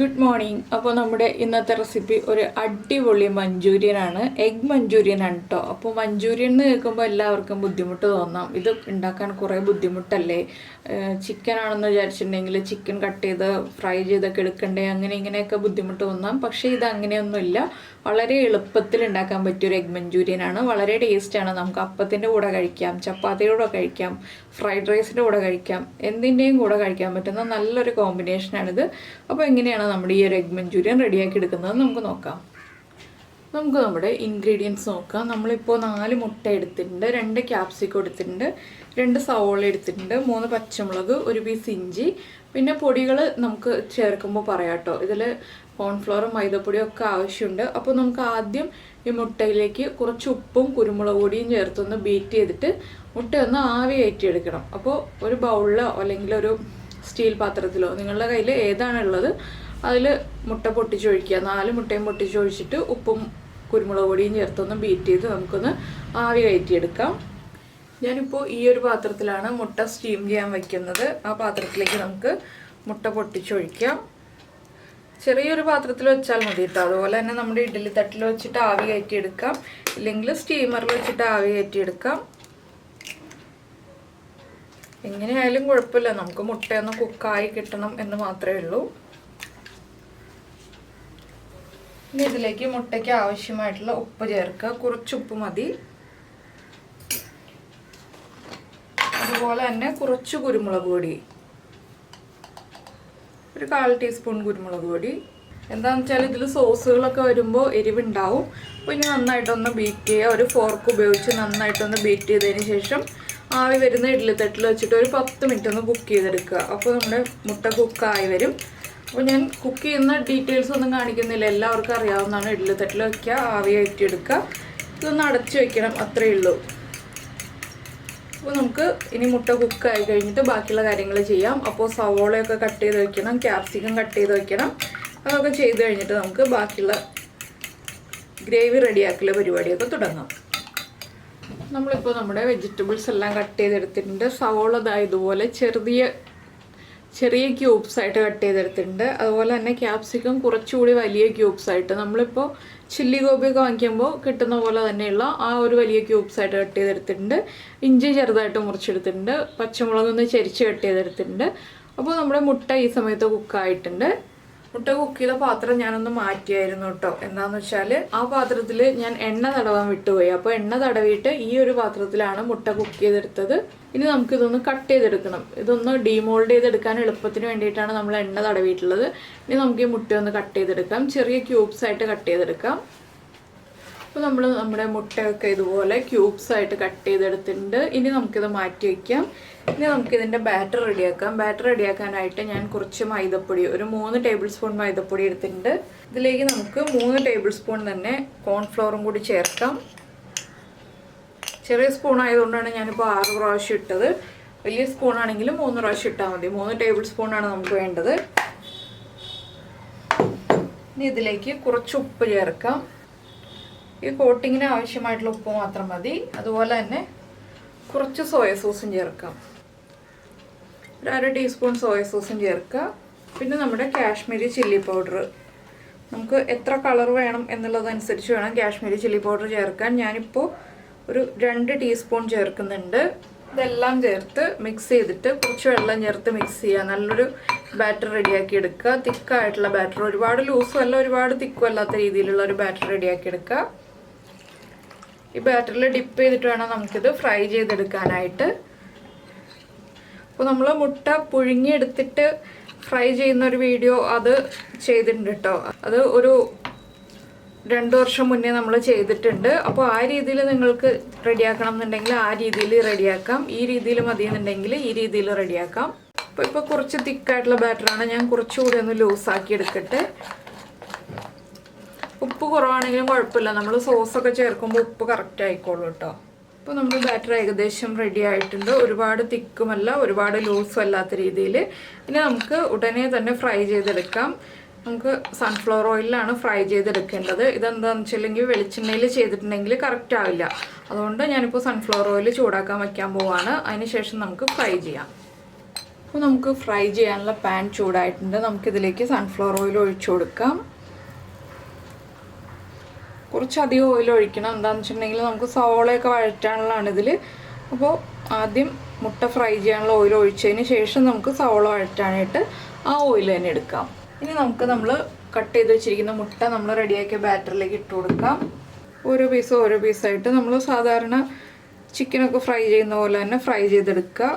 Good morning. അപ്പോൾ നമ്മുടെ ഇന്നത്തെ റെസിപ്പി ഒരു അടിപൊളി മഞ്ചൂരിയൻ ആണ്. എഗ് മഞ്ചൂരിയൻ ആണ് ട്ടോ. അപ്പോൾ മഞ്ചൂരിയൻ എന്ന് കേൾക്കുമ്പോൾ എല്ലാവർക്കും ബുദ്ധിമുട്ട് തോന്നാം. ഇത് ഉണ്ടാക്കാൻ കുറേ ബുദ്ധിമുട്ടല്ലേ? ചിക്കൻ ആണെന്ന് വിചാരിച്ചിട്ടുണ്ടെങ്കിൽ ചിക്കൻ കട്ട് ചെയ്ത് ഫ്രൈ ചെയ്തൊക്കെ എടുക്കണ്ടേ, അങ്ങനെ ഇങ്ങനെയൊക്കെ ബുദ്ധിമുട്ട് തോന്നാം. പക്ഷേ ഇത് അങ്ങനെയൊന്നുമില്ല. വളരെ എളുപ്പത്തിൽ ഉണ്ടാക്കാൻ പറ്റിയൊരു എഗ് മഞ്ചൂരിയൻ ആണ്. വളരെ ടേസ്റ്റാണ്. നമുക്ക് അപ്പത്തിൻ്റെ കൂടെ കഴിക്കാം, ചപ്പാത്തിയുടെ കൂടെ കഴിക്കാം, ഫ്രൈഡ് റൈസിൻ്റെ കൂടെ കഴിക്കാം, എന്തിൻ്റെയും കൂടെ കഴിക്കാൻ പറ്റുന്ന നല്ലൊരു കോമ്പിനേഷനാണിത്. അപ്പോൾ എങ്ങനെയാണ് നമ്മുടെ ഈ ഒരു എഗ് മഞ്ചൂരിയൻ റെഡിയാക്കി എടുക്കുന്നത് നമുക്ക് നോക്കാം. നമുക്ക് നമ്മുടെ ഇൻഗ്രീഡിയൻസ് നോക്കാം. നമ്മളിപ്പോൾ 4 മുട്ട എടുത്തിട്ടുണ്ട്, 2 ക്യാപ്സിക്കം എടുത്തിട്ടുണ്ട്, 2 സവോള എടുത്തിട്ടുണ്ട്, 3 പച്ചമുളക്, 1 പീസ് ഇഞ്ചി. പിന്നെ പൊടികൾ നമുക്ക് ചേർക്കുമ്പോൾ പറയാം കേട്ടോ. ഇതിൽ കോൺഫ്ലവറും മൈദപ്പൊടിയും ഒക്കെ ആവശ്യമുണ്ട്. അപ്പോൾ നമുക്ക് ആദ്യം ഈ മുട്ടയിലേക്ക് കുറച്ച് ഉപ്പും കുരുമുളക് പൊടിയും ചേർത്തൊന്ന് ബീറ്റ് ചെയ്തിട്ട് മുട്ടയൊന്ന് ആവി കയറ്റിയെടുക്കണം. അപ്പോൾ ഒരു ബൗളിലോ അല്ലെങ്കിൽ ഒരു സ്റ്റീൽ പാത്രത്തിലോ നിങ്ങളുടെ കയ്യിൽ ഏതാണുള്ളത് അതിൽ മുട്ട പൊട്ടിച്ചൊഴിക്കുക. 4 മുട്ടയും പൊട്ടിച്ചൊഴിച്ചിട്ട് ഉപ്പും കുരുമുളക് പൊടിയും ചേർത്തൊന്ന് ബീറ്റ് ചെയ്ത് നമുക്കൊന്ന് ആവി കയറ്റിയെടുക്കാം. ഞാനിപ്പോൾ ഈ ഒരു പാത്രത്തിലാണ് മുട്ട സ്റ്റീം ചെയ്യാൻ വയ്ക്കുന്നത്. ആ പാത്രത്തിലേക്ക് നമുക്ക് മുട്ട പൊട്ടിച്ചൊഴിക്കാം. ചെറിയൊരു പാത്രത്തിൽ വെച്ചാൽ മതി കേട്ടോ. അതുപോലെ തന്നെ നമ്മുടെ ഇഡ്ഡലി തട്ടിൽ വെച്ചിട്ട് ആവി കയറ്റിയെടുക്കാം, ഇല്ലെങ്കിൽ സ്റ്റീമറിൽ വെച്ചിട്ട് ആവി കയറ്റിയെടുക്കാം. എങ്ങനെയായാലും കുഴപ്പമില്ല, നമുക്ക് മുട്ടയൊന്ന് കുക്കായി കിട്ടണം എന്ന് മാത്രമേ ഉള്ളൂ. ഇനി ഇതിലേക്ക് മുട്ടയ്ക്ക് ആവശ്യമായിട്ടുള്ള ഉപ്പ് ചേർക്കുക. കുറച്ച് ഉപ്പ് മതി. അതുപോലെ തന്നെ കുറച്ച് കുരുമുളക് പൊടി, ഒരു 1/4 ടീസ്പൂൺ കുരുമുളക് പൊടി. എന്താണെന്ന് വെച്ചാൽ ഇതിൽ സോസുകളൊക്കെ വരുമ്പോൾ എരിവുണ്ടാവും. അപ്പോൾ ഇനി നന്നായിട്ടൊന്ന് ബീറ്റ് ചെയ്യുക. ഒരു ഫോർക്ക് ഉപയോഗിച്ച് നന്നായിട്ടൊന്ന് ബീറ്റ് ചെയ്തതിന് ശേഷം ആവി വരുന്ന ഇഡ്ഡലി തട്ടിൽ വെച്ചിട്ട് ഒരു 10 മിനിറ്റ് ഒന്ന് കുക്ക് ചെയ്തെടുക്കുക. അപ്പോൾ നമ്മുടെ മുട്ട കുക്കായി വരും. അപ്പോൾ ഞാൻ കുക്ക് ചെയ്യുന്ന ഡീറ്റെയിൽസ് ഒന്നും കാണിക്കുന്നില്ല, എല്ലാവർക്കും അറിയാവുന്നതാണ്. ഇഡ്ഡലി തട്ടിൽ വയ്ക്കുക, ആവി കയറ്റിയെടുക്കുക, ഇതൊന്ന് അടച്ചു വയ്ക്കണം, അത്രയേ ഉള്ളൂ. അപ്പോൾ നമുക്ക് ഇനി മുട്ട കുക്കായി കഴിഞ്ഞിട്ട് ബാക്കിയുള്ള കാര്യങ്ങൾ ചെയ്യാം. അപ്പോൾ സവോളയൊക്കെ കട്ട് ചെയ്ത് വയ്ക്കണം, ക്യാപ്സിക്കം കട്ട് ചെയ്ത് വയ്ക്കണം. അതൊക്കെ ചെയ്ത് കഴിഞ്ഞിട്ട് നമുക്ക് ബാക്കിയുള്ള ഗ്രേവി റെഡിയാക്കൽ പരിപാടിയൊക്കെ തുടങ്ങാം. നമ്മളിപ്പോൾ നമ്മുടെ വെജിറ്റബിൾസ് എല്ലാം കട്ട് ചെയ്തെടുത്തിട്ടുണ്ട്. സവോള ഇതുപോലെ ചെറിയ ക്യൂബ്സ് ആയിട്ട് കട്ട് ചെയ്തെടുത്തിട്ടുണ്ട്. അതുപോലെ തന്നെ ക്യാപ്സിക്കം കുറച്ചുകൂടി വലിയ ക്യൂബ്സ് ആയിട്ട്, നമ്മളിപ്പോൾ ചില്ലി ഗോപിയൊക്കെ വാങ്ങിക്കുമ്പോൾ കിട്ടുന്ന പോലെ തന്നെയുള്ള ആ ഒരു വലിയ ക്യൂബ്സ് ആയിട്ട് കട്ട് ചെയ്തെടുത്തിട്ടുണ്ട്. ഇഞ്ചി ചെറുതായിട്ട് മുറിച്ചെടുത്തിട്ടുണ്ട്. പച്ചമുളകൊന്ന് ചരിച്ച് കട്ട് ചെയ്തെടുത്തിട്ടുണ്ട്. അപ്പോൾ നമ്മുടെ മുട്ട ഈ സമയത്ത് കുക്കായിട്ടുണ്ട്. മുട്ട കുക്ക് ചെയ്ത പാത്രം ഞാനൊന്ന് മാറ്റിയായിരുന്നു കേട്ടോ. എന്താണെന്ന് വെച്ചാൽ ആ പാത്രത്തിൽ ഞാൻ എണ്ണ തടവാൻ വിട്ടുപോയി. അപ്പോൾ എണ്ണ തടവിയിട്ട് ഈ ഒരു പാത്രത്തിലാണ് മുട്ട കുക്ക് ചെയ്തെടുത്തത്. ഇനി നമുക്കിതൊന്ന് കട്ട് ചെയ്തെടുക്കണം. ഇതൊന്ന് ഡീമോൾഡ് ചെയ്തെടുക്കാൻ എളുപ്പത്തിന് വേണ്ടിയിട്ടാണ് നമ്മൾ എണ്ണ തടവിയിട്ടുള്ളത്. ഇനി നമുക്ക് ഈ മുട്ടയൊന്ന് കട്ട് ചെയ്തെടുക്കാം. ചെറിയ ക്യൂബ്സ് ആയിട്ട് കട്ട് ചെയ്തെടുക്കാം. അപ്പോൾ നമ്മൾ നമ്മുടെ മുട്ടയൊക്കെ ഇതുപോലെ ക്യൂബ്സ് ആയിട്ട് കട്ട് ചെയ്തെടുത്തിട്ടുണ്ട്. ഇനി നമുക്കിത് മാറ്റി വയ്ക്കാം. ഇനി നമുക്കിതിൻ്റെ ബാറ്റർ റെഡിയാക്കാം. ബാറ്റർ റെഡിയാക്കാനായിട്ട് ഞാൻ കുറച്ച് മൈദപ്പൊടി, ഒരു 3 ടേബിൾ സ്പൂൺ മൈദപ്പൊടി എടുത്തിട്ടുണ്ട്. ഇതിലേക്ക് നമുക്ക് 3 ടേബിൾ സ്പൂൺ തന്നെ കോൺഫ്ലവറും കൂടി ചേർക്കാം. ചെറിയ സ്പൂൺ ആയതുകൊണ്ടാണ് ഞാനിപ്പോൾ 6 പ്രാവശ്യം ഇട്ടത്. വലിയ സ്പൂണാണെങ്കിൽ 3 പ്രാവശ്യം ഇട്ടാൽ മതി. 3 ടേബിൾ സ്പൂണാണ് നമുക്ക് വേണ്ടത്. ഇനി ഇതിലേക്ക് കുറച്ച് ഉപ്പ് ചേർക്കാം. ഈ കോട്ടിങ്ങിന് ആവശ്യമായിട്ടുള്ള ഉപ്പ് മാത്രം മതി. അതുപോലെ തന്നെ കുറച്ച് സോയ സോസും ചേർക്കാം. ഒരു 1/2 ടീസ്പൂൺ സോയ സോസും ചേർക്കുക. പിന്നെ നമ്മുടെ കാശ്മീരി ചില്ലി പൗഡർ, നമുക്ക് എത്ര കളർ വേണം എന്നുള്ളതനുസരിച്ച് വേണം കാശ്മീരി ചില്ലി പൗഡർ ചേർക്കാൻ. ഞാനിപ്പോൾ ഒരു 2 ടീസ്പൂൺ ചേർക്കുന്നുണ്ട്. ഇതെല്ലാം ചേർത്ത് മിക്സ് ചെയ്തിട്ട് കുറച്ച് വെള്ളം ചേർത്ത് മിക്സ് ചെയ്യുക. നല്ലൊരു ബാറ്റർ റെഡിയാക്കി എടുക്കുക. തിക്കായിട്ടുള്ള ബാറ്റർ, ഒരുപാട് ലൂസും അല്ല ഒരുപാട് തിക്കും അല്ലാത്ത രീതിയിലുള്ള ഒരു ബാറ്റർ റെഡിയാക്കി എടുക്കുക. ഈ ബാറ്ററിൽ ഡിപ്പ് ചെയ്തിട്ട് വേണം നമുക്കിത് ഫ്രൈ ചെയ്തെടുക്കാനായിട്ട്. അപ്പോൾ നമ്മൾ മുട്ട പുഴുങ്ങിയെടുത്തിട്ട് ഫ്രൈ ചെയ്യുന്ന ഒരു വീഡിയോ അത് ചെയ്തിട്ടുണ്ട് കേട്ടോ. അത് ഒരു 2 വർഷം മുന്നേ നമ്മൾ ചെയ്തിട്ടുണ്ട്. അപ്പോൾ ആ രീതിയിൽ നിങ്ങൾക്ക് റെഡിയാക്കണം എന്നുണ്ടെങ്കിൽ ആ രീതിയിൽ റെഡിയാക്കാം. ഈ രീതിയിൽ മതിയെന്നുണ്ടെങ്കിൽ ഈ രീതിയിൽ റെഡിയാക്കാം. ഇപ്പോൾ കുറച്ച് തിക്കായിട്ടുള്ള ബാറ്ററാണ്. ഞാൻ കുറച്ചുകൂടി ഒന്ന് ലൂസാക്കി എടുക്കട്ടെ. ഉപ്പ് കുറവാണെങ്കിലും കുഴപ്പമില്ല, നമ്മൾ സോസൊക്കെ ചേർക്കുമ്പോൾ ഉപ്പ് കറക്റ്റ് ആയിക്കോളൂ കേട്ടോ. അപ്പോൾ നമ്മുടെ ബാറ്റർ ഏകദേശം റെഡി ആയിട്ടുണ്ട്. ഒരുപാട് തിക്കുമല്ല ഒരുപാട് ലൂസും അല്ലാത്ത രീതിയിൽ. ഇനി നമുക്ക് ഉടനെ തന്നെ ഫ്രൈ ചെയ്തെടുക്കാം. നമുക്ക് സൺഫ്ലവർ ഓയിലാണ് ഫ്രൈ ചെയ്തെടുക്കേണ്ടത്. ഇതെന്താണെന്ന് വെച്ചില്ലെങ്കിൽ വെളിച്ചെണ്ണയിൽ ചെയ്തിട്ടുണ്ടെങ്കിൽ കറക്റ്റ് ആവില്ല. അതുകൊണ്ട് ഞാനിപ്പോൾ സൺഫ്ലവർ ഓയിൽ ചൂടാക്കാൻ വയ്ക്കാൻ പോവാണ്. അതിന് ശേഷം നമുക്ക് ഫ്രൈ ചെയ്യാം. അപ്പോൾ നമുക്ക് ഫ്രൈ ചെയ്യാനുള്ള പാൻ ചൂടായിട്ടുണ്ട്. നമുക്കിതിലേക്ക് സൺഫ്ലവർ ഓയിൽ ഒഴിച്ചു കൊടുക്കാം. കുറച്ചധികം ഓയിൽ ഒഴിക്കണം. എന്താണെന്ന് വെച്ചിട്ടുണ്ടെങ്കിൽ നമുക്ക് സവോളയൊക്കെ വഴറ്റാനുള്ളതാണ് ഇതിൽ. അപ്പോൾ ആദ്യം മുട്ട ഫ്രൈ ചെയ്യാനുള്ള ഓയിൽ ഒഴിച്ചതിന് ശേഷം നമുക്ക് സവോള വഴറ്റാനായിട്ട് ആ ഓയിൽ തന്നെ എടുക്കാം. ഇനി നമ്മൾ കട്ട് ചെയ്ത് വെച്ചിരിക്കുന്ന മുട്ട നമ്മൾ റെഡിയാക്കിയ ബാറ്ററിലേക്ക് ഇട്ട് കൊടുക്കാം. ഓരോ പീസായിട്ട് നമ്മൾ സാധാരണ ചിക്കനൊക്കെ ഫ്രൈ ചെയ്യുന്ന പോലെ തന്നെ ഫ്രൈ ചെയ്തെടുക്കുക.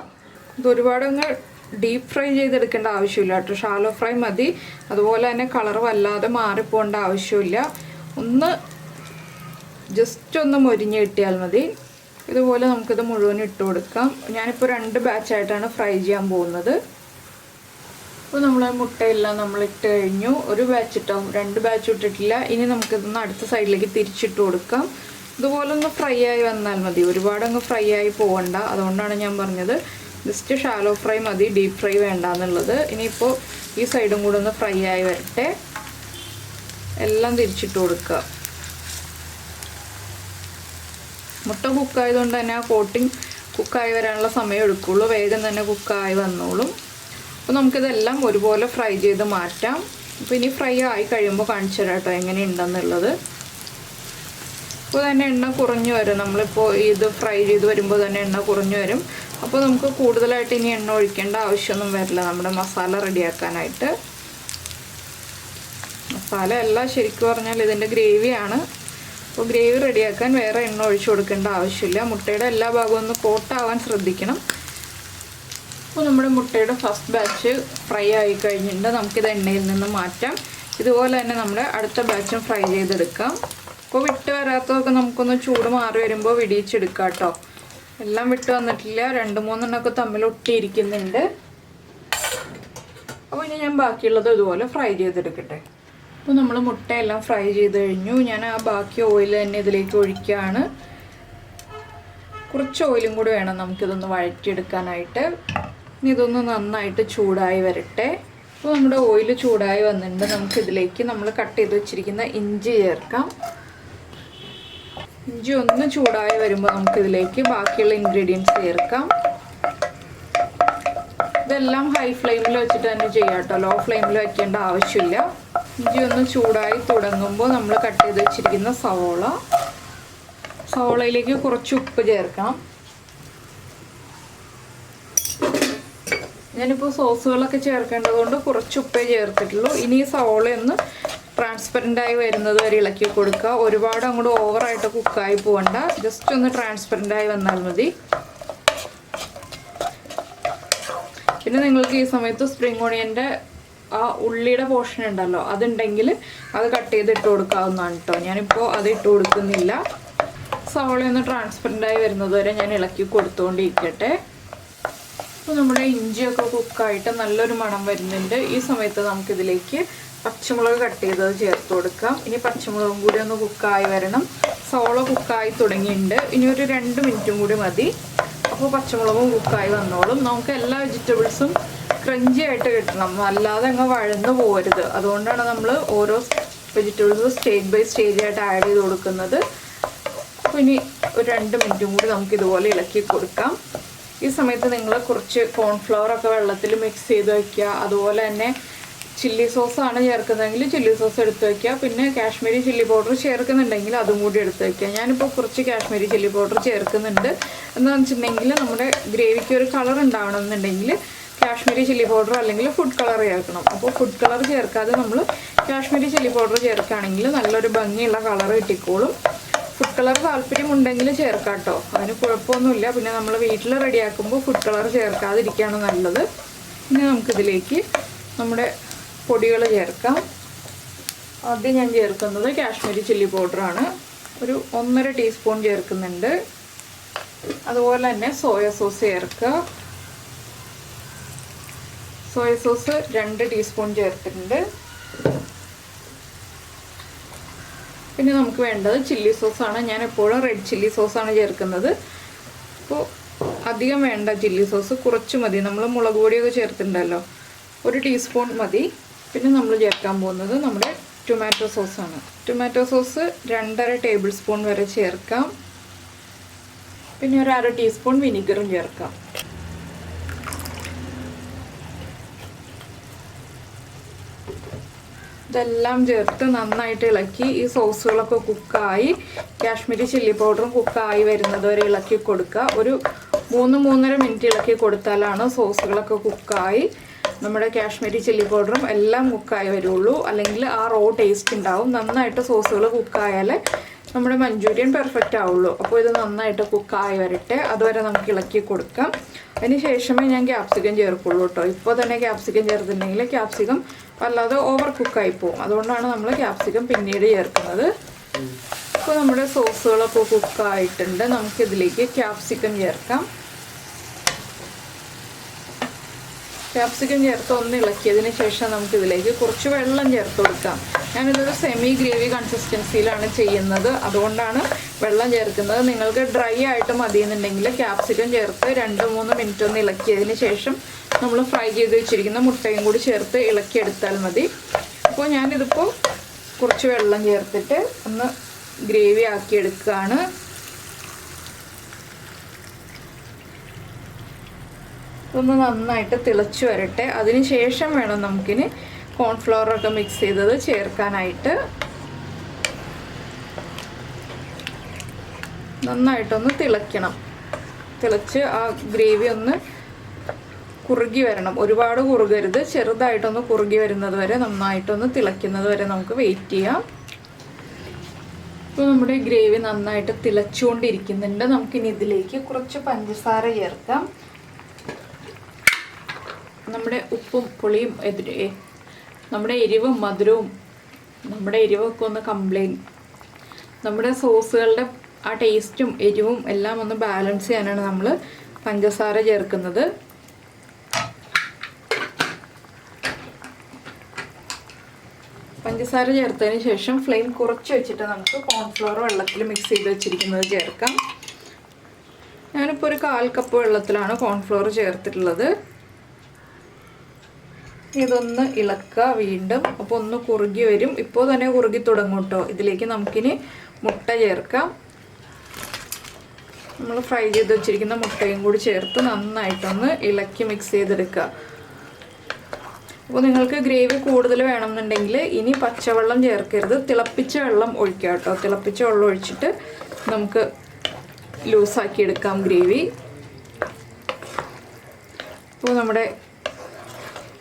ഇത് ഒരുപാടങ്ങ് ഡീപ്പ് ഫ്രൈ ചെയ്തെടുക്കേണ്ട ആവശ്യമില്ല കേട്ടോ. ഷാലോ ഫ്രൈ മതി. അതുപോലെ തന്നെ കളർ വല്ലാതെ മാറിപ്പോകേണ്ട ആവശ്യമില്ല. ഒന്ന് ജസ്റ്റ് ഒന്ന് മൊരിഞ്ഞ് കിട്ടിയാൽ മതി. ഇതുപോലെ നമുക്കിത് മുഴുവൻ ഇട്ട് കൊടുക്കാം. ഞാനിപ്പോൾ 2 ബാച്ചായിട്ടാണ് ഫ്രൈ ചെയ്യാൻ പോകുന്നത്. അപ്പോൾ നമ്മൾ മുട്ടയെല്ലാം നമ്മളിട്ട് കഴിഞ്ഞു. ഒരു ബാച്ച് ഇട്ടാവും, 2 ബാച്ച് ഇട്ടിട്ടില്ല. ഇനി നമുക്കിതൊന്ന് അടുത്ത സൈഡിലേക്ക് തിരിച്ചിട്ട് കൊടുക്കാം. ഇതുപോലെ ഒന്ന് ഫ്രൈ ആയി വന്നാൽ മതി. ഒരുപാടങ്ങ് ഫ്രൈ ആയി പോകണ്ട. അതുകൊണ്ടാണ് ഞാൻ പറഞ്ഞത് ജസ്റ്റ് ഷാലോ ഫ്രൈ മതി, ഡീപ്പ് ഫ്രൈ വേണ്ട എന്നുള്ളത്. ഇനിയിപ്പോൾ ഈ സൈഡും കൂടെ ഒന്ന് ഫ്രൈ ആയി വരട്ടെ. എല്ലാം തിരിച്ചിട്ട് കൊടുക്കുക. മുട്ട കുക്കായതുകൊണ്ട് തന്നെ ആ കോട്ടിങ് കുക്കായി വരാനുള്ള സമയം എടുക്കുള്ളൂ. വേഗം തന്നെ കുക്കായി വന്നോളും. അപ്പോൾ നമുക്കിതെല്ലാം ഒരുപോലെ ഫ്രൈ ചെയ്ത് മാറ്റാം. അപ്പോൾ ഇനി ഫ്രൈ ആയി കഴിയുമ്പോൾ കാണിച്ചു തരാം കേട്ടോ എങ്ങനെയുണ്ടെന്നുള്ളത്. അപ്പോൾ തന്നെ എണ്ണ കുറഞ്ഞു വരും. നമ്മളിപ്പോൾ ഇത് ഫ്രൈ ചെയ്ത് വരുമ്പോൾ തന്നെ എണ്ണ കുറഞ്ഞു വരും. അപ്പോൾ നമുക്ക് കൂടുതലായിട്ട് ഇനി എണ്ണ ഒഴിക്കേണ്ട ആവശ്യമൊന്നും വരില്ല നമ്മുടെ മസാല റെഡിയാക്കാനായിട്ട്. മസാല അല്ല, ശരിക്കും പറഞ്ഞാൽ ഇതിൻ്റെ ഗ്രേവിയാണ്. അപ്പോൾ ഗ്രേവി റെഡിയാക്കാൻ വേറെ എണ്ണ ഒഴിച്ചു കൊടുക്കേണ്ട ആവശ്യമില്ല. മുട്ടയുടെ എല്ലാ ഭാഗവും ഒന്ന് കോട്ടാവാൻ ശ്രദ്ധിക്കണം. അപ്പോൾ നമ്മുടെ മുട്ടയുടെ ഫസ്റ്റ് ബാച്ച് ഫ്രൈ ആയി കഴിഞ്ഞിട്ടുണ്ട്. നമുക്കിത് എണ്ണയിൽ നിന്ന് മാറ്റാം. ഇതുപോലെ തന്നെ നമ്മുടെ അടുത്ത ബാച്ചും ഫ്രൈ ചെയ്തെടുക്കാം. അപ്പോൾ വിട്ട് വരാത്തതൊക്കെ നമുക്കൊന്ന് ചൂട് മാറി വരുമ്പോൾ വിടിയിച്ചെടുക്കാം കേട്ടോ. എല്ലാം വിട്ട് വന്നിട്ടില്ല, 2-3 എണ്ണമൊക്കെ തമ്മിൽ ഒട്ടിയിരിക്കുന്നുണ്ട്. അപ്പോൾ ഇനി ഞാൻ ബാക്കിയുള്ളത് ഇതുപോലെ ഫ്രൈ ചെയ്തെടുക്കട്ടെ. അപ്പോൾ നമ്മൾ മുട്ടയെല്ലാം ഫ്രൈ ചെയ്ത് കഴിഞ്ഞു. ഞാൻ ആ ബാക്കി ഓയിൽ തന്നെ ഇതിലേക്ക് ഒഴിക്കുകയാണ്. കുറച്ച് ഓയിലും കൂടി വേണം നമുക്കിതൊന്ന് വഴറ്റിയെടുക്കാനായിട്ട്. ഇനി ഇതൊന്ന് നന്നായിട്ട് ചൂടായി വരട്ടെ. അപ്പോൾ നമ്മുടെ ഓയിൽ ചൂടായി വന്നിട്ടുണ്ട്. നമുക്കിതിലേക്ക് നമ്മൾ കട്ട് ചെയ്ത് വെച്ചിരിക്കുന്ന ഇഞ്ചി ചേർക്കാം. ഇഞ്ചി ഒന്ന് ചൂടായി വരുമ്പോൾ നമുക്കിതിലേക്ക് ബാക്കിയുള്ള ഇൻഗ്രീഡിയൻസ് ചേർക്കാം. ഇതെല്ലാം ഹൈ ഫ്ലെയിമിൽ വെച്ചിട്ട് തന്നെ ചെയ്യാം കേട്ടോ. ലോ ഫ്ലെയിമിൽ വയ്ക്കേണ്ട ആവശ്യമില്ല. ഇഞ്ചി ഒന്ന് ചൂടായി തുടങ്ങുമ്പോൾ നമ്മൾ കട്ട് ചെയ്ത് വെച്ചിരിക്കുന്ന സവോളയിലേക്ക് കുറച്ച് ഉപ്പ് ചേർക്കാം. ഞാനിപ്പോൾ സോസുകളൊക്കെ ചേർക്കേണ്ടതുകൊണ്ട് കുറച്ച് ഉപ്പേ ചേർത്തിട്ടുള്ളൂ. ഇനി ഈ സവോളയൊന്ന് ട്രാൻസ്പെറൻ്റായി വരുന്നത് വരെ ഇളക്കി കൊടുക്കുക. ഒരുപാട് അങ്ങോട്ട് ഓവറായിട്ട് കുക്കായി പോകണ്ട. ജസ്റ്റ് ഒന്ന് ട്രാൻസ്പെറൻ്റായി വന്നാൽ മതി. പിന്നെ നിങ്ങൾക്ക് ഈ സമയത്ത് സ്പ്രിംഗ് ഓണിയൻ്റെ ആ ഉള്ളിയുടെ പോർഷൻ ഉണ്ടല്ലോ, അതുണ്ടെങ്കിൽ അത് കട്ട് ചെയ്ത് ഇട്ട് കൊടുക്കാവുന്നതാണ് കേട്ടോ. ഞാനിപ്പോൾ അത് ഇട്ട് കൊടുക്കുന്നില്ല. സവോളയൊന്ന് ട്രാൻസ്പെറൻ്റായി വരുന്നത് വരെ ഞാൻ ഇളക്കി കൊടുത്തുകൊണ്ടിരിക്കട്ടെ. അപ്പോൾ നമ്മുടെ ഇഞ്ചിയൊക്കെ കുക്കായിട്ട് നല്ലൊരു മണം വരുന്നുണ്ട്. ഈ സമയത്ത് നമുക്കിതിലേക്ക് പച്ചമുളക് കട്ട് ചെയ്തത് ചേർത്ത് കൊടുക്കാം. ഇനി പച്ചമുളകും കൂടി ഒന്ന് കുക്കായി വരണം. സവോള കുക്കായി തുടങ്ങിയിട്ടുണ്ട്. ഇനി ഒരു 2 മിനിറ്റും കൂടി മതി. അപ്പോൾ പച്ചമുളകും കുക്കായി വന്നോളും. നമുക്ക് എല്ലാ വെജിറ്റബിൾസും ക്രഞ്ചി ആയിട്ട് കിട്ടണം, അല്ലാതെ അങ്ങ് വഴന്ന് പോകരുത്. അതുകൊണ്ടാണ് നമ്മൾ ഓരോ വെജിറ്റബിൾസ് സ്റ്റേജ് ബൈ സ്റ്റേജ് ആയിട്ട് ആഡ് ചെയ്ത് കൊടുക്കുന്നത്. അപ്പോൾ ഇനി ഒരു 2 മിനിറ്റും കൂടി നമുക്കിതുപോലെ ഇളക്കി കൊടുക്കാം. ഈ സമയത്ത് നിങ്ങൾ കുറച്ച് കോൺഫ്ലവറൊക്കെ വെള്ളത്തിൽ മിക്സ് ചെയ്ത് വയ്ക്കുക. അതുപോലെ തന്നെ ചില്ലി സോസാണ് ചേർക്കുന്നതെങ്കിൽ ചില്ലി സോസ് എടുത്ത് വയ്ക്കുക. പിന്നെ കാശ്മീരി ചില്ലി പൗഡർ ചേർക്കുന്നുണ്ടെങ്കിൽ അതും കൂടി എടുത്ത് വയ്ക്കുക. ഞാനിപ്പോൾ കുറച്ച് കാശ്മീരി ചില്ലി പൗഡർ ചേർക്കുന്നുണ്ട്. എന്താണെന്ന് വെച്ചിട്ടുണ്ടെങ്കിൽ നമ്മുടെ ഗ്രേവിക്ക് ഒരു കളർ ഉണ്ടാവണമെന്നുണ്ടെങ്കിൽ കാശ്മീരി ചില്ലി പൗഡർ അല്ലെങ്കിൽ ഫുഡ് കളർ ചേർക്കണം. അപ്പോൾ ഫുഡ് കളർ ചേർക്കാതെ നമ്മൾ കാശ്മീരി ചില്ലി പൗഡർ ചേർക്കുകയാണെങ്കിൽ നല്ലൊരു ഭംഗിയുള്ള കളർ കിട്ടിക്കോളും. ഫുഡ് കളർ താല്പര്യമുണ്ടെങ്കിൽ ചേർക്കാം കേട്ടോ, അതിന് കുഴപ്പമൊന്നുമില്ല. പിന്നെ നമ്മൾ വീട്ടിൽ റെഡിയാക്കുമ്പോൾ ഫുഡ് കളർ ചേർക്കാതിരിക്കുകയാണ് നല്ലത്. ഇനി നമുക്കിതിലേക്ക് നമ്മുടെ പൊടികൾ ചേർക്കാം. ആദ്യം ഞാൻ ചേർക്കുന്നത് കാശ്മീരി ചില്ലി പൗഡറാണ്. ഒരു 1.5 ടീസ്പൂൺ ചേർക്കുന്നുണ്ട്. അതുപോലെ തന്നെ സോയ സോസ് ചേർക്കുക. സോയ സോസ് 2 ടീസ്പൂൺ ചേർത്തിട്ടുണ്ട്. പിന്നെ നമുക്ക് വേണ്ടത് ചില്ലി സോസാണ്. ഞാൻ എപ്പോഴും റെഡ് ചില്ലി സോസാണ് ചേർക്കുന്നത്. അപ്പോൾ അധികം വേണ്ട ചില്ലി സോസ്, കുറച്ച് മതി. നമ്മൾ മുളക് പൊടിയൊക്കെ ചേർത്തിട്ടുണ്ടല്ലോ, 1 ടീസ്പൂൺ മതി. പിന്നെ നമ്മൾ ചേർക്കാൻ പോകുന്നത് നമ്മുടെ ടൊമാറ്റോ സോസാണ്. ടൊമാറ്റോ സോസ് 2.5 ടേബിൾ സ്പൂൺ വരെ ചേർക്കാം. പിന്നെ ഒരു 1/2 ടീസ്പൂൺ വിനീഗറും ചേർക്കാം. ഇതെല്ലാം ചേർത്ത് നന്നായിട്ട് ഇളക്കി ഈ സോസുകളൊക്കെ കുക്കായി കാശ്മീരി ചില്ലി പൗഡറും കുക്കായി വരുന്നത് വരെ ഇളക്കി കൊടുക്കുക. ഒരു 3-3.5 മിനിറ്റ് ഇളക്കി കൊടുത്താലാണ് സോസുകളൊക്കെ കുക്കായി നമ്മുടെ കാശ്മീരി ചില്ലി പൗഡറും എല്ലാം കുക്കായി വരുള്ളൂ. അല്ലെങ്കിൽ ആ റോ ടേസ്റ്റ് ഉണ്ടാവും. നന്നായിട്ട് സോസുകൾ കുക്കായാലേ നമ്മുടെ മഞ്ചൂരിയൻ പെർഫെക്റ്റ് ആവുള്ളൂ. അപ്പോൾ ഇത് നന്നായിട്ട് കുക്കായി വരട്ടെ, അതുവരെ നമുക്ക് ഇളക്കി കൊടുക്കാം. അതിന് ശേഷമേ ഞാൻ ക്യാപ്സിക്കം ചേർക്കുള്ളൂ കേട്ടോ. ഇപ്പോൾ തന്നെ ക്യാപ്സിക്കം ചേർത്തിട്ടുണ്ടെങ്കിൽ ക്യാപ്സിക്കം വല്ലാതെ ഓവർ കുക്കായി പോകും. അതുകൊണ്ടാണ് നമ്മൾ ക്യാപ്സിക്കം പിന്നീട് ചേർക്കുന്നത്. ഇപ്പോൾ നമ്മുടെ സോസുകളൊക്കെ കുക്കായിട്ടുണ്ട്. നമുക്കിതിലേക്ക് ക്യാപ്സിക്കം ചേർക്കാം. ക്യാപ്സിക്കം ചേർത്ത് ഒന്ന് ഇളക്കിയതിന് ശേഷം നമുക്കിതിലേക്ക് കുറച്ച് വെള്ളം ചേർത്ത് കൊടുക്കാം. ഞാനിതൊരു സെമി ഗ്രേവി കൺസിസ്റ്റൻസിയിലാണ് ചെയ്യുന്നത്, അതുകൊണ്ടാണ് വെള്ളം ചേർക്കുന്നത്. നിങ്ങൾക്ക് ഡ്രൈ ആയിട്ട് മതിയെന്നുണ്ടെങ്കിൽ ക്യാപ്സിക്കം ചേർത്ത് 2-3 മിനിറ്റ് ഒന്ന് ഇളക്കിയതിന് ശേഷം നമ്മൾ ഫ്രൈ ചെയ്ത് വെച്ചിരിക്കുന്ന മുട്ടയും കൂടി ചേർത്ത് ഇളക്കിയെടുത്താൽ മതി. അപ്പോൾ ഞാനിതിപ്പോൾ കുറച്ച് വെള്ളം ചേർത്തിട്ട് ഒന്ന് ഗ്രേവി ആക്കി എടുക്കുകയാണ്. ഒന്ന് നന്നായിട്ട് തിളച്ച് വരട്ടെ. അതിന് ശേഷം വേണം നമുക്കിനി കോൺഫ്ലവറൊക്കെ മിക്സ് ചെയ്തത് ചേർക്കാനായിട്ട്. നന്നായിട്ടൊന്ന് തിളയ്ക്കണം. തിളച്ച് ആ ഗ്രേവി ഒന്ന് കുറുകി വരണം. ഒരുപാട് കുറുകരുത്, ചെറുതായിട്ടൊന്ന് കുറുകി വരുന്നത് വരെ, നന്നായിട്ടൊന്ന് തിളയ്ക്കുന്നത് വരെ നമുക്ക് വെയിറ്റ് ചെയ്യാം. ഇപ്പോൾ നമ്മുടെ ഗ്രേവി നന്നായിട്ട് തിളച്ചുകൊണ്ടിരിക്കുന്നുണ്ട്. നമുക്കിനി ഇതിലേക്ക് കുറച്ച് പഞ്ചസാര ചേർക്കാം. നമ്മുടെ ഉപ്പും പുളിയും നമ്മുടെ എരിവും മധുരവും നമ്മുടെ എരിവൊക്കെ ഒന്ന് നമ്മുടെ സോസുകളുടെ ആ ടേസ്റ്റും എരിവും എല്ലാം ഒന്ന് ബാലൻസ് ചെയ്യാനാണ് നമ്മൾ പഞ്ചസാര ചേർക്കുന്നത്. പഞ്ചസാര ചേർത്തതിന് ശേഷം ഫ്ലെയിം കുറച്ച് വെച്ചിട്ട് നമുക്ക് കോൺഫ്ലവർ വെള്ളത്തിൽ മിക്സ് ചെയ്ത് വെച്ചിരിക്കുന്നത് ചേർക്കാം. ഞാനിപ്പോൾ ഒരു 1/4 കപ്പ് വെള്ളത്തിലാണ് കോൺഫ്ലവർ ചേർത്തിട്ടുള്ളത്. ഇതൊന്ന് ഇളക്കുക വീണ്ടും. അപ്പോൾ ഒന്ന് കുറുകി വരും. ഇപ്പോൾ തന്നെ കുറുകി തുടങ്ങും കേട്ടോ. ഇതിലേക്ക് നമുക്കിനി മുട്ട ചേർക്കാം. നമ്മൾ ഫ്രൈ ചെയ്ത് വെച്ചിരിക്കുന്ന മുട്ടയും കൂടി ചേർത്ത് നന്നായിട്ടൊന്ന് ഇളക്കി മിക്സ് ചെയ്തെടുക്കുക. അപ്പോൾ നിങ്ങൾക്ക് ഗ്രേവി കൂടുതൽ വേണമെന്നുണ്ടെങ്കിൽ ഇനി പച്ചവെള്ളം ചേർക്കരുത്, തിളപ്പിച്ച വെള്ളം ഒഴിക്കുക കേട്ടോ. തിളപ്പിച്ച വെള്ളം ഒഴിച്ചിട്ട് നമുക്ക് ലൂസാക്കി എടുക്കാം ഗ്രേവി. അപ്പോൾ നമ്മുടെ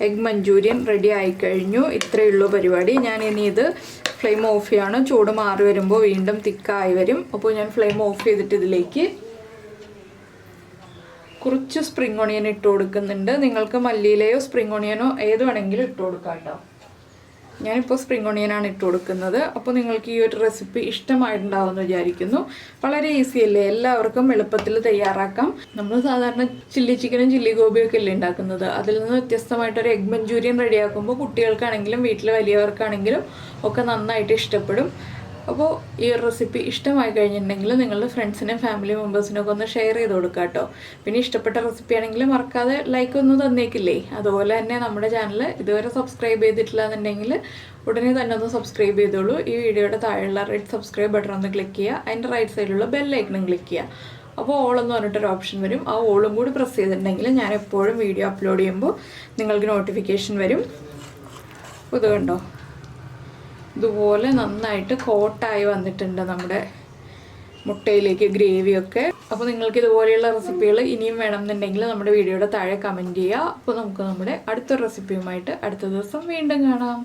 എഗ് മഞ്ചൂരിയൻ റെഡി ആയിക്കഴിഞ്ഞു. ഇത്രയേ ഉള്ളൂ പരിപാടി. ഞാൻ ഇനി ഇത് ഫ്ലെയിം ഓഫ് ചെയ്യാണ്. ചൂട് മാറി വരുമ്പോൾ വീണ്ടും തിക്കായി വരും. അപ്പോൾ ഞാൻ ഫ്ലെയിം ഓഫ് ചെയ്തിട്ട് ഇതിലേക്ക് കുറച്ച് സ്പ്രിംഗ് ഓണിയൻ ഇട്ട് കൊടുക്കുന്നുണ്ട്. നിങ്ങൾക്ക് മല്ലിയിലയോ സ്പ്രിംഗ് ഓണിയനോ ഏത് വേണമെങ്കിലും ഇട്ട് കൊടുക്കാം കേട്ടോ. ഞാനിപ്പോൾ സ്പ്രിംഗ് ഓണിയനാണ് ഇട്ട് കൊടുക്കുന്നത്. അപ്പോൾ നിങ്ങൾക്ക് ഈ ഒരു റെസിപ്പി ഇഷ്ടമായിട്ടുണ്ടാവുമെന്ന് വിചാരിക്കുന്നു. വളരെ ഈസി അല്ലേ, എല്ലാവർക്കും എളുപ്പത്തിൽ തയ്യാറാക്കാം. നമ്മൾ സാധാരണ ചില്ലി ചിക്കനും ചില്ലി ഗോപിയൊക്കെ അല്ലേ ഉണ്ടാക്കുന്നത്. അതിൽ നിന്ന് വ്യത്യസ്തമായിട്ടൊരു എഗ് മഞ്ചൂരിയൻ റെഡിയാക്കുമ്പോൾ കുട്ടികൾക്കാണെങ്കിലും വീട്ടിലെ വലിയവർക്കാണെങ്കിലും ഒക്കെ നന്നായിട്ട് ഇഷ്ടപ്പെടും. അപ്പോൾ ഈ ഒരു റെസിപ്പി ഇഷ്ടമായി കഴിഞ്ഞിട്ടുണ്ടെങ്കിൽ നിങ്ങളുടെ ഫ്രണ്ട്സിനും ഫാമിലി മെമ്പേഴ്സിനൊക്കെ ഒന്ന് ഷെയർ ചെയ്ത് കൊടുക്കുക കേട്ടോ. പിന്നെ ഇഷ്ടപ്പെട്ട റെസിപ്പി ആണെങ്കിൽ മറക്കാതെ ലൈക്ക് ഒന്ന് തന്നേക്കില്ലേ. അതുപോലെ തന്നെ നമ്മുടെ ചാനൽ ഇതുവരെ സബ്സ്ക്രൈബ് ചെയ്തിട്ടില്ല എന്നുണ്ടെങ്കിൽ ഉടനെ തന്നെ ഒന്ന് സബ്സ്ക്രൈബ് ചെയ്തോളൂ. ഈ വീഡിയോയുടെ താഴെയുള്ള റെഡ് സബ്സ്ക്രൈബ് ബട്ടൺ ഒന്ന് ക്ലിക്ക് ചെയ്യുക. അതിൻ്റെ റൈറ്റ് സൈഡിലുള്ള ബെല്ലൈക്കണും ക്ലിക്ക് ചെയ്യുക. അപ്പോൾ ഓൾ എന്ന് പറഞ്ഞിട്ടൊരു ഓപ്ഷൻ വരും. ആ ഓളും കൂടി പ്രസ് ചെയ്തിട്ടുണ്ടെങ്കിൽ ഞാൻ എപ്പോഴും വീഡിയോ അപ്ലോഡ് ചെയ്യുമ്പോൾ നിങ്ങൾക്ക് നോട്ടിഫിക്കേഷൻ വരും. ഇത് കണ്ടോ, ഇതുപോലെ നന്നായിട്ട് കോട്ടായി വന്നിട്ടുണ്ട് നമ്മുടെ മുട്ടയിലേക്ക് ഗ്രേവിയൊക്കെ. അപ്പോൾ നിങ്ങൾക്ക് ഇതുപോലെയുള്ള റെസിപ്പികൾ ഇനിയും വേണമെന്നുണ്ടെങ്കിൽ നമ്മുടെ വീഡിയോയുടെ താഴെ കമൻറ്റ് ചെയ്യുക. അപ്പോൾ നമുക്ക് നമ്മുടെ അടുത്തൊരു റെസിപ്പിയുമായിട്ട് അടുത്ത ദിവസം വീണ്ടും കാണാം.